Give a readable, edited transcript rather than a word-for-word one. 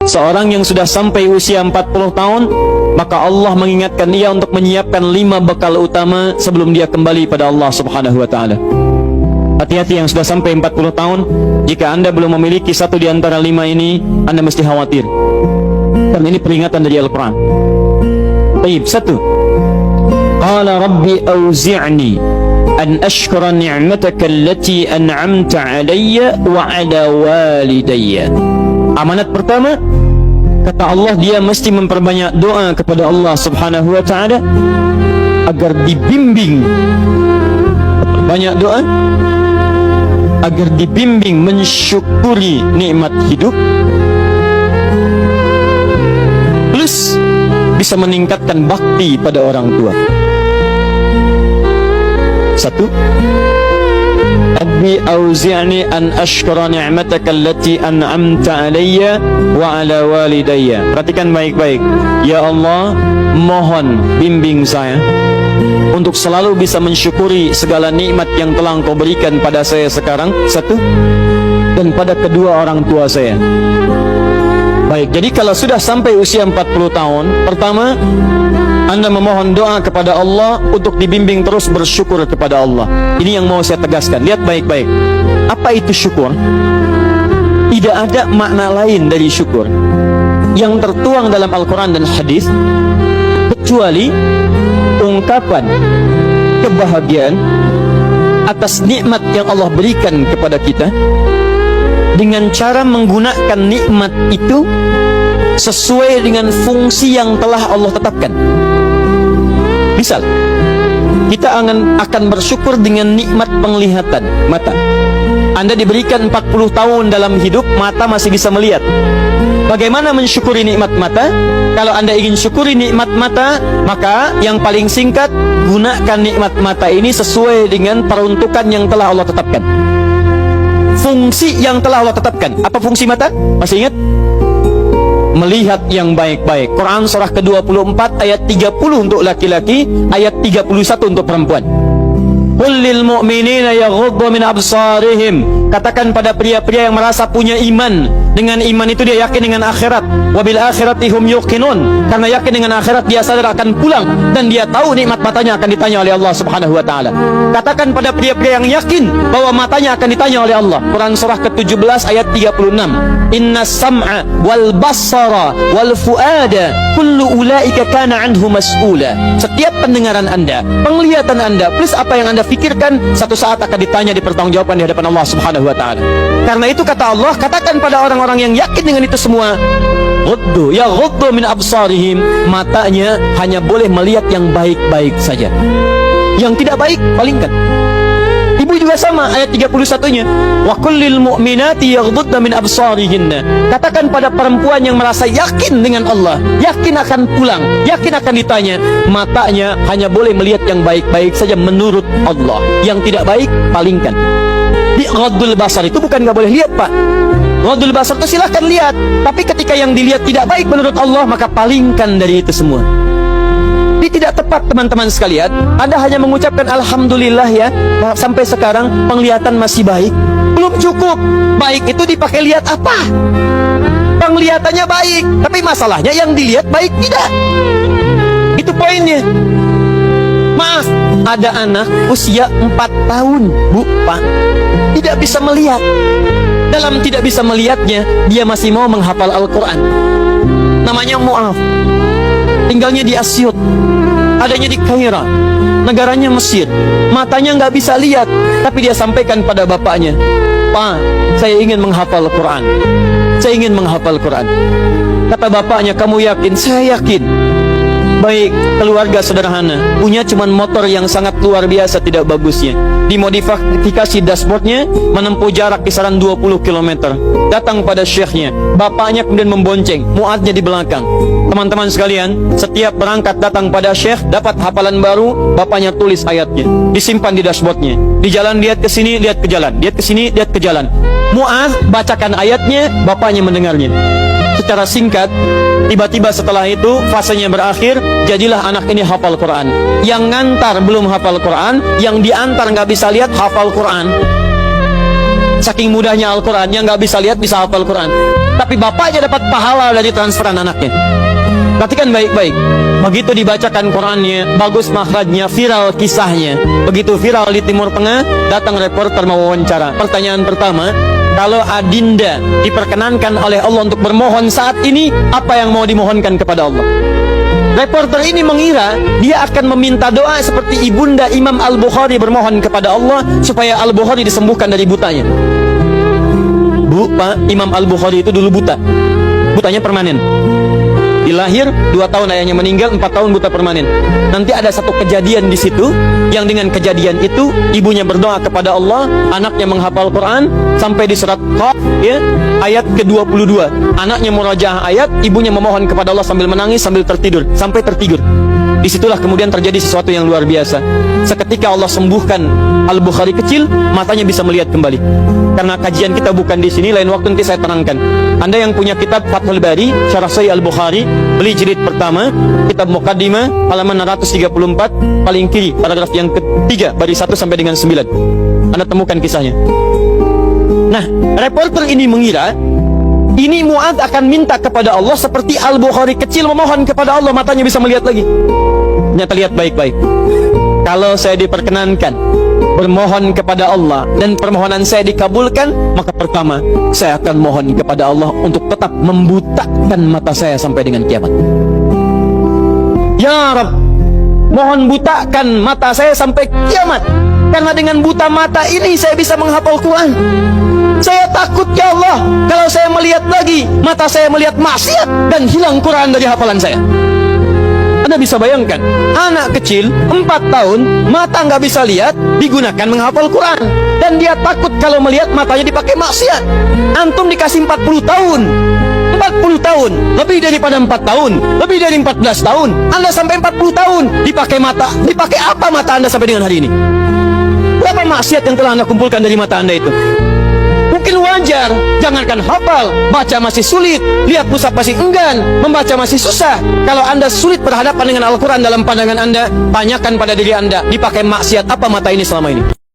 Seorang yang sudah sampai usia 40 tahun, maka Allah mengingatkan dia untuk menyiapkan 5 bekal utama sebelum dia kembali pada Allah Subhanahu wa taala. Hati-hati yang sudah sampai 40 tahun, jika Anda belum memiliki satu di antara 5 ini, Anda mesti khawatir. Karena ini peringatan dari Al-Quran. Baik, 1. Qala Rabbi auzi'ni an ashkura ni'mataka allati an'amta 'alayya wa 'ala walidayya. Amanat pertama, kata Allah, dia mesti memperbanyak doa kepada Allah Subhanahu wa taala agar dibimbing. Banyak doa agar dibimbing mensyukuri nikmat hidup, plus bisa meningkatkan bakti pada orang tua. 1. Rabbi auzi'ni an ashkura ni'mataka allati an'amta 'alayya wa 'ala walidayya. Perhatikan baik-baik. Ya Allah, mohon bimbing saya untuk selalu bisa mensyukuri segala nikmat yang telah Engkau berikan pada saya sekarang, 1, dan pada kedua orang tua saya. Baik, jadi kalau sudah sampai usia 40 tahun, pertama, Anda memohon doa kepada Allah untuk dibimbing terus bersyukur kepada Allah. Ini yang mau saya tegaskan. Lihat baik-baik. Apa itu syukur? Tidak ada makna lain dari syukur yang tertuang dalam Al-Quran dan hadis kecuali ungkapan kebahagiaan atas nikmat yang Allah berikan kepada kita dengan cara menggunakan nikmat itu sesuai dengan fungsi yang telah Allah tetapkan. Misal, kita akan bersyukur dengan nikmat penglihatan mata. Anda diberikan 40 tahun dalam hidup, mata masih bisa melihat. Bagaimana mensyukuri nikmat mata? Kalau Anda ingin syukuri nikmat mata, maka yang paling singkat, gunakan nikmat mata ini sesuai dengan peruntukan yang telah Allah tetapkan. Fungsi yang telah Allah tetapkan. Apa fungsi mata? Masih ingat? Melihat yang baik-baik. Quran surah ke-24 ayat 30 untuk laki-laki, ayat 31 untuk perempuan. Qul lil mu'minina yaghuddu min absarihim. Katakan pada pria-pria yang merasa punya iman. Dengan iman itu dia yakin dengan akhirat. Wabil akhirati hum yuqinun. Karena yakin dengan akhirat dia sadar akan pulang dan dia tahu nikmat matanya akan ditanya oleh Allah Subhanahu wa taala. Katakan pada pria-pria yang yakin bahwa matanya akan ditanya oleh Allah. Quran surah ke-17 ayat 36. Innas sam'a wal basara wal fuada kullu ulaika kana anhu mas'ula. Setiap pendengaran Anda, penglihatan Anda, plus apa yang Anda fikirkan, satu saat akan ditanya, dipertanggungjawabkan di hadapan Allah Subhanahu wa taala. Karena itu kata Allah, katakan pada orang-orang yang yakin dengan itu semua, ghuddu min absarihim, matanya hanya boleh melihat yang baik-baik saja. Yang tidak baik palingkan. Ibu juga sama, ayat 31-nya. Wa kullil mu'minati yaghdudna min absarihinna. Katakan pada perempuan yang merasa yakin dengan Allah, yakin akan pulang, yakin akan ditanya, matanya hanya boleh melihat yang baik-baik saja menurut Allah. Yang tidak baik palingkan. Di ghaddul basar itu bukan nggak boleh lihat, Pak. Ghaddul basar itu silahkan lihat, tapi ketika yang dilihat tidak baik menurut Allah, maka palingkan dari itu semua. Ini tidak tepat, teman-teman sekalian. Anda hanya mengucapkan alhamdulillah ya, sampai sekarang penglihatan masih baik. Belum cukup. Baik itu dipakai lihat apa? Penglihatannya baik, tapi masalahnya yang dilihat baik tidak. Itu poinnya. Maaf, ada anak usia 4 tahun, Bu, Pak, tidak bisa melihat. Dalam tidak bisa melihatnya, dia masih mau menghafal Al-Quran. Namanya Mu'af. Tinggalnya di Asyut, adanya di Kaira, negaranya Mesir. Matanya nggak bisa lihat, tapi dia sampaikan pada bapaknya, Pak, saya ingin menghafal Quran. Saya ingin menghafal Quran. Kata bapaknya, kamu yakin? Saya yakin. Baik, keluarga sederhana, punya cuman motor yang sangat luar biasa tidak bagusnya. Dimodifikasi dashboardnya, menempuh jarak kisaran 20 km. Datang pada syekhnya, bapaknya kemudian membonceng, muadnya di belakang. Teman-teman sekalian, setiap berangkat datang pada syekh, dapat hafalan baru, bapaknya tulis ayatnya, disimpan di dashboardnya. Di jalan lihat ke sini, lihat ke jalan, lihat ke sini, lihat ke jalan. Mu'adz bacakan ayatnya, bapaknya mendengarnya. Secara singkat, tiba-tiba setelah itu fasenya berakhir, jadilah anak ini hafal Quran. Yang ngantar belum hafal Quran, yang diantar nggak bisa lihat hafal Quran. saking mudahnya Al-Quran, yang nggak bisa lihat bisa hafal Quran. Tapi bapaknya dapat pahala dari transferan anaknya. Perhatikan baik-baik. Begitu dibacakan Qurannya, bagus makhrajnya, viral kisahnya. Begitu viral di Timur Tengah, datang reporter mau wawancara. Pertanyaan pertama, kalau Adinda diperkenankan oleh Allah untuk bermohon saat ini, apa yang mau dimohonkan kepada Allah? Reporter ini mengira dia akan meminta doa seperti ibunda Imam Al-Bukhari bermohon kepada Allah supaya Al-Bukhari disembuhkan dari butanya. Bu, Pak, Imam Al-Bukhari itu dulu buta. Butanya permanen. Dilahir 2 tahun ayahnya meninggal, 4 tahun buta permanen. Nanti ada satu kejadian di situ, yang dengan kejadian itu ibunya berdoa kepada Allah, anaknya menghafal Quran sampai di surat Qaf, ya, ayat ke-22. Anaknya murajaah ayat, ibunya memohon kepada Allah sambil menangis, sambil tertidur, sampai tertidur. Disitulah kemudian terjadi sesuatu yang luar biasa. Seketika Allah sembuhkan Al-Bukhari kecil, matanya bisa melihat kembali. Karena kajian kita bukan di sini, lain waktu nanti saya terangkan. Anda yang punya kitab Fathul Bari, Syarah Sahih Al-Bukhari, beli jilid pertama, kitab Muqaddimah, halaman 634, paling kiri, paragraf yang ketiga, baris 1 sampai dengan 9. Anda temukan kisahnya. Nah, reporter ini mengira ini Mu'adz akan minta kepada Allah seperti Al-Bukhari kecil memohon kepada Allah, matanya bisa melihat lagi. Ternyata lihat baik-baik. Kalau saya diperkenankan bermohon kepada Allah dan permohonan saya dikabulkan, maka pertama saya akan mohon kepada Allah untuk tetap membutakan mata saya sampai dengan kiamat. Ya Rabb, mohon butakan mata saya sampai kiamat, karena dengan buta mata ini saya bisa menghafal Quran. Saya takut ya Allah, kalau saya melihat lagi, mata saya melihat maksiat dan hilang Quran dari hafalan saya. Anda bisa bayangkan, anak kecil 4 tahun, mata nggak bisa lihat, digunakan menghafal Quran. Dan dia takut kalau melihat matanya dipakai maksiat. Antum dikasih 40 tahun, 40 tahun, lebih daripada 4 tahun, lebih dari 14 tahun, Anda sampai 40 tahun, dipakai mata, dipakai apa mata Anda sampai dengan hari ini? Berapa maksiat yang telah Anda kumpulkan dari mata Anda itu? Mungkin wajar, jangankan hafal, baca masih sulit, lihat mushaf masih enggan, membaca masih susah. Kalau Anda sulit berhadapan dengan Al-Quran dalam pandangan Anda, tanyakan pada diri Anda, dipakai maksiat apa mata ini selama ini?